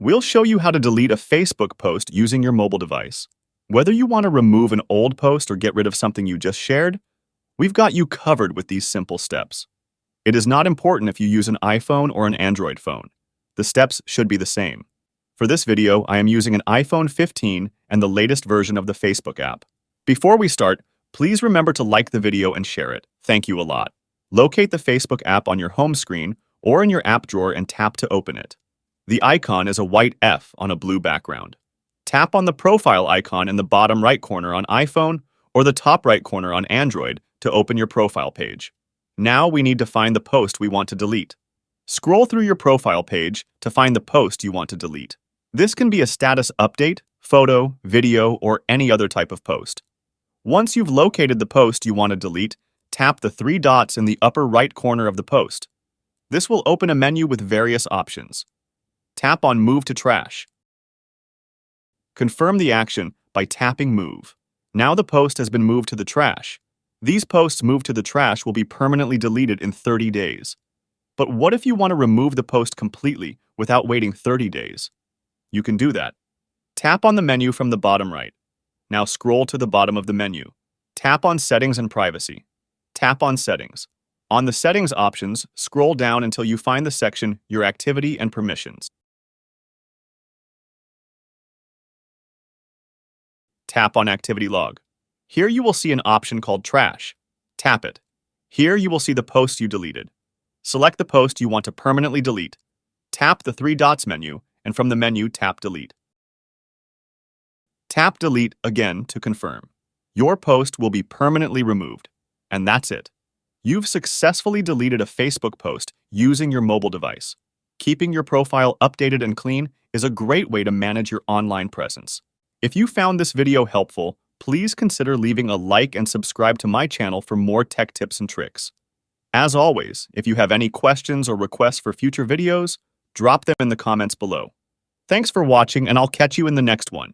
We'll show you how to delete a Facebook post using your mobile device. Whether you want to remove an old post or get rid of something you just shared, we've got you covered with these simple steps. It is not important if you use an iPhone or an Android phone. The steps should be the same. For this video, I am using an iPhone 15 and the latest version of the Facebook app. Before we start, please remember to like the video and share it. Thank you a lot. Locate the Facebook app on your home screen or in your app drawer and tap to open it. The icon is a white F on a blue background. Tap on the profile icon in the bottom right corner on iPhone or the top right corner on Android to open your profile page. Now we need to find the post we want to delete. Scroll through your profile page to find the post you want to delete. This can be a status update, photo, video, or any other type of post. Once you've located the post you want to delete, tap the three dots in the upper right corner of the post. This will open a menu with various options. Tap on Move to Trash. Confirm the action by tapping Move. Now the post has been moved to the trash. These posts moved to the trash will be permanently deleted in 30 days. But what if you want to remove the post completely without waiting 30 days? You can do that. Tap on the menu from the bottom right. Now scroll to the bottom of the menu. Tap on Settings and Privacy. Tap on Settings. On the Settings options, scroll down until you find the section Your Activity and Permissions. Tap on Activity Log. Here you will see an option called Trash. Tap it. Here you will see the post you deleted. Select the post you want to permanently delete. Tap the three dots menu, and from the menu tap Delete. Tap Delete again to confirm. Your post will be permanently removed. And that's it. You've successfully deleted a Facebook post using your mobile device. Keeping your profile updated and clean is a great way to manage your online presence. If you found this video helpful, please consider leaving a like and subscribe to my channel for more tech tips and tricks. As always, if you have any questions or requests for future videos, drop them in the comments below. Thanks for watching, and I'll catch you in the next one.